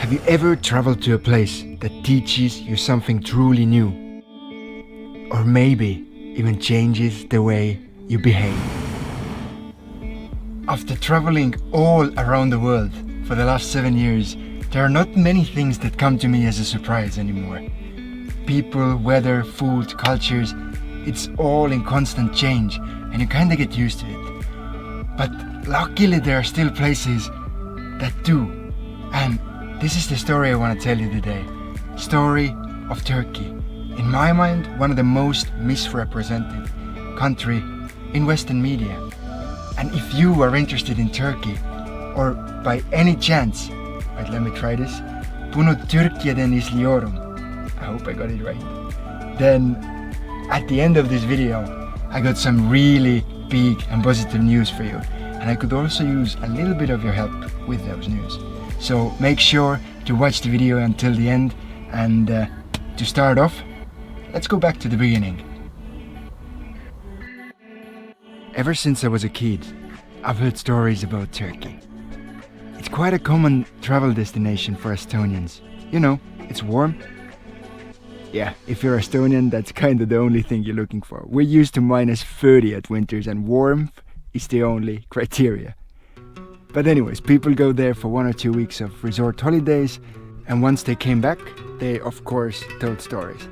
Have you ever traveled to a place that teaches you something truly new? Or maybe even changes the way you behave? After traveling all around the world for the last 7 years, there are not many things that come to me as a surprise anymore. People, weather, food, cultures, it's all in constant change and you kinda get used to it. But luckily there are still places that do. And this is the story I want to tell you today. Story of Turkey. In my mind, one of the most misrepresented country in Western media. And if you are interested in Turkey, or by any chance, wait, let me try this. Bunu Türkiye'den izliyorum. I hope I got it right. Then, at the end of this video, I got some really big and positive news for you. And I could also use a little bit of your help with those news. So make sure to watch the video until the end. And to start off, let's go back to the beginning. Ever since I was a kid, I've heard stories about Turkey. It's quite a common travel destination for Estonians. You know, it's warm. Yeah, if you're Estonian, that's kind of the only thing you're looking for. We're used to -30 at winters and warmth is the only criteria. But anyways, people go there for 1 or 2 weeks of resort holidays, and once they came back, they of course told stories.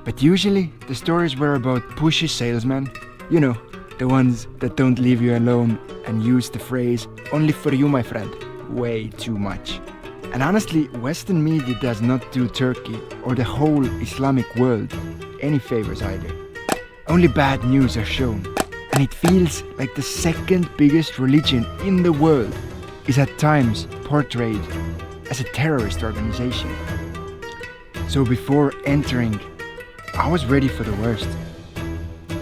But usually the stories were about pushy salesmen, you know, the ones that don't leave you alone and use the phrase, "only for you, my friend," way too much. And honestly, Western media does not do Turkey or the whole Islamic world any favors either. Only bad news are shown. And it feels like the second biggest religion in the world is at times portrayed as a terrorist organization. So before entering, I was ready for the worst.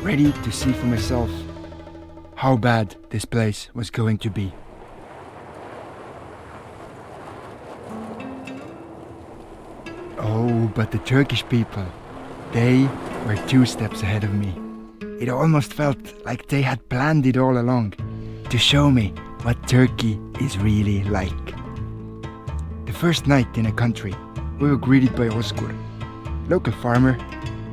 Ready to see for myself how bad this place was going to be. Oh, but the Turkish people, they were 2 steps ahead of me. It almost felt like they had planned it all along to show me what Turkey is really like. The first night in a country, we were greeted by Oskur, local farmer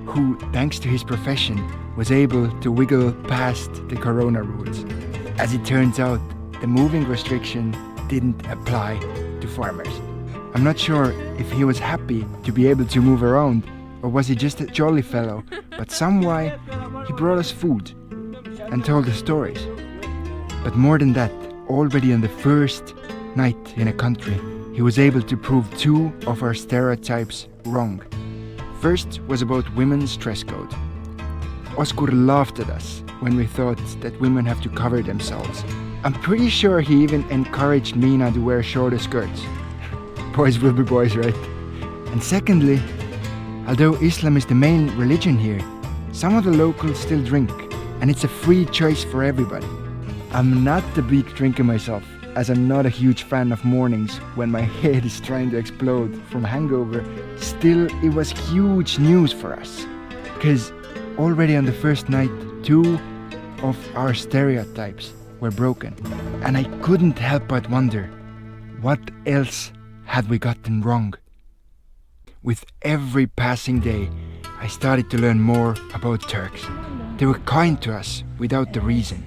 who, thanks to his profession, was able to wiggle past the corona rules. As it turns out, the moving restriction didn't apply to farmers. I'm not sure if he was happy to be able to move around, or was he just a jolly fellow, but some way he brought us food and told us stories. But more than that, already on the first night in a country, he was able to prove 2 of our stereotypes wrong. First was about women's dress code. Oskur laughed at us when we thought that women have to cover themselves. I'm pretty sure he even encouraged Mina to wear shorter skirts. Boys will be boys, right? And secondly, although Islam is the main religion here, some of the locals still drink, and it's a free choice for everybody. I'm not a big drinker myself, as I'm not a huge fan of mornings when my head is trying to explode from hangover. Still, it was huge news for us, because already on the first night, 2 of our stereotypes were broken, and I couldn't help but wonder, what else had we gotten wrong? With every passing day, I started to learn more about Turks. They were kind to us without the reason.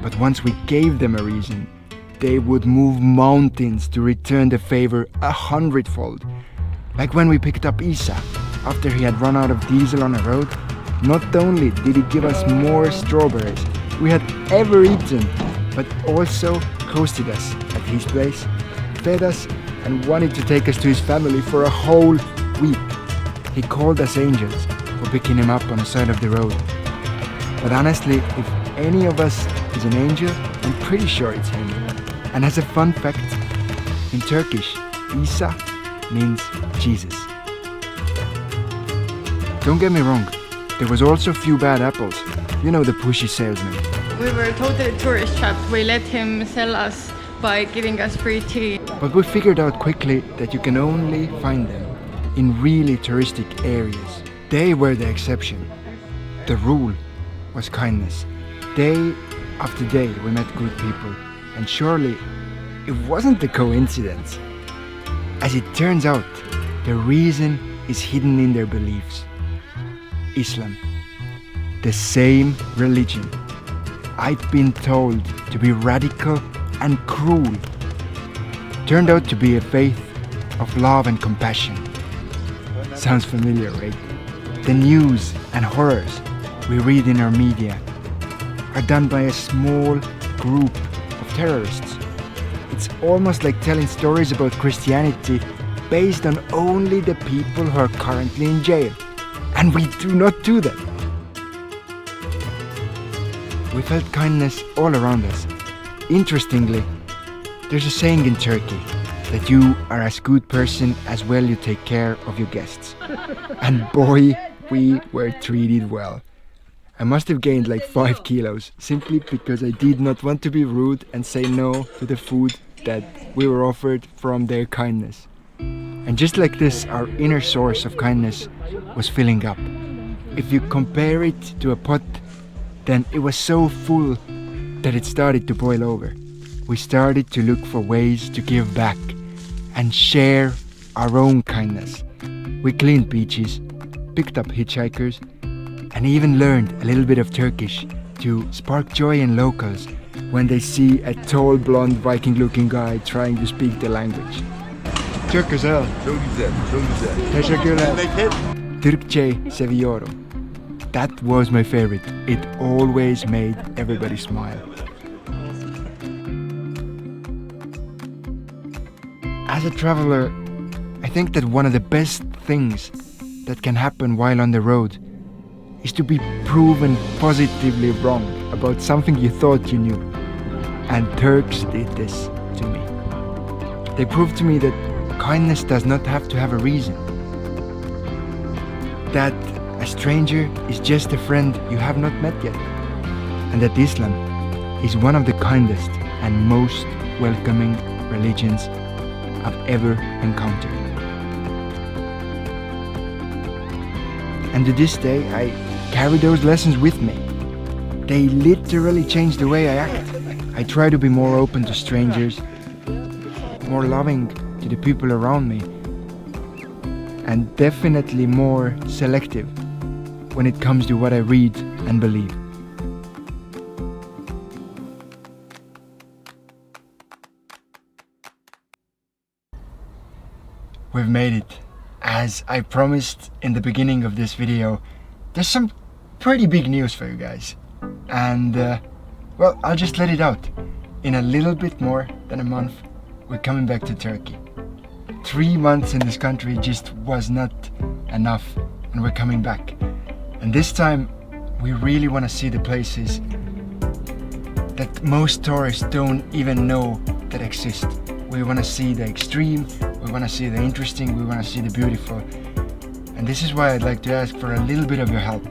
But once we gave them a reason, they would move mountains to return the favor 100-fold. Like when we picked up Isa after he had run out of diesel on a road. Not only did he give us more strawberries we had ever eaten, but also hosted us at his place, fed us, and wanted to take us to his family for a whole week. He called us angels for picking him up on the side of the road. But honestly, if any of us is an angel, I'm pretty sure it's him. And as a fun fact, in Turkish, Isa means Jesus. Don't get me wrong, there was also a few bad apples. You know, the pushy salesman. We were totally tourist trapped. We let him sell us by giving us free tea. But we figured out quickly that you can only find them in really touristic areas. They were the exception. The rule was kindness. Day after day we met good people, and surely it wasn't a coincidence. As it turns out, the reason is hidden in their beliefs. Islam, the same religion I'd been told to be radical and cruel, turned out to be a faith of love and compassion. Sounds familiar, right? The news and horrors we read in our media are done by a small group of terrorists. It's almost like telling stories about Christianity based on only the people who are currently in jail. And we do not do that. We felt kindness all around us. Interestingly, there's a saying in Turkey that you are as good person as well you take care of your guests. And boy, we were treated well. I must have gained like 5 kilos simply because I did not want to be rude and say no to the food that we were offered from their kindness. And just like this, our inner source of kindness was filling up. If you compare it to a pot, then it was so full that it started to boil over. We started to look for ways to give back and share our own kindness. We cleaned beaches, picked up hitchhikers, and even learned a little bit of Turkish to spark joy in locals when they see a tall, blonde, Viking-looking guy trying to speak the language. Çok güzel. Çok güzel, çok güzel. Teşekkürler. Memleket. Türkçe seviyorum. That was my favorite. It always made everybody smile. As a traveler, I think that one of the best things that can happen while on the road is to be proven positively wrong about something you thought you knew. And Turks did this to me. They proved to me that kindness does not have to have a reason. That a stranger is just a friend you have not met yet. And that Islam is one of the kindest and most welcoming religions I've ever encountered. And to this day, I carry those lessons with me. They literally changed the way I act. I try to be more open to strangers, more loving to the people around me, and definitely more selective when it comes to what I read and believe. We've made it. As I promised in the beginning of this video, there's some pretty big news for you guys. And well, I'll just let it out. In a little bit more than a month, we're coming back to Turkey. 3 months in this country just was not enough, and we're coming back. And this time, we really want to see the places that most tourists don't even know that exist. We want to see the extreme, we want to see the interesting, we want to see the beautiful. And this is why I'd like to ask for a little bit of your help.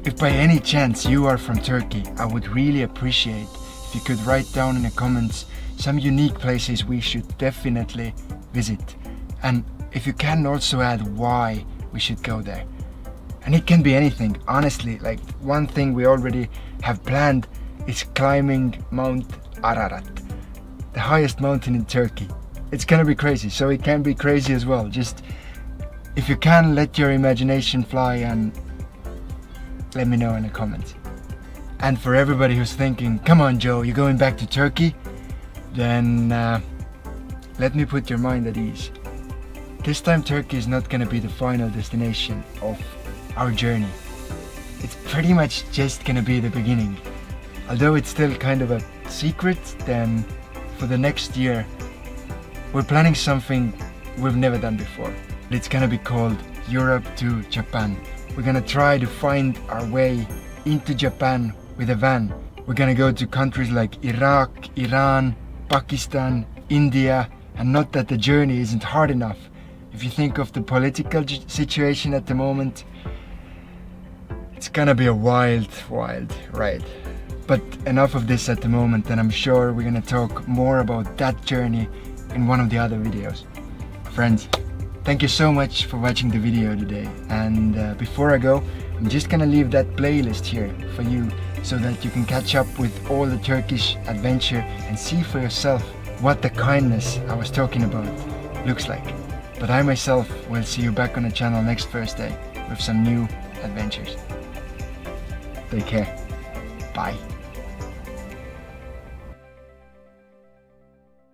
If by any chance you are from Turkey, I would really appreciate if you could write down in the comments some unique places we should definitely visit. And if you can also add why we should go there. And it can be anything, honestly. Like, one thing we already have planned is climbing Mount Ararat, the highest mountain in Turkey. It's gonna be crazy, so it can be crazy as well. Just, if you can, let your imagination fly and let me know in the comments. And for everybody who's thinking, come on Joe, you're going back to Turkey? Then let me put your mind at ease. This time Turkey is not gonna be the final destination of our journey. It's pretty much just gonna be the beginning. Although it's still kind of a secret, then for the next year we're planning something we've never done before. It's gonna be called Europe to Japan. We're gonna try to find our way into Japan with a van. We're gonna go to countries like Iraq, Iran, Pakistan, India, and not that the journey isn't hard enough. If you think of the political situation at the moment, it's gonna be a wild ride. But enough of this at the moment, and I'm sure we're gonna talk more about that journey in one of the other videos. Friends, thank you so much for watching the video today. And before I go, I'm just gonna leave that playlist here for you so that you can catch up with all the Turkish adventure and see for yourself what the kindness I was talking about looks like. But I myself will see you back on the channel next Thursday with some new adventures. Take care. Bye.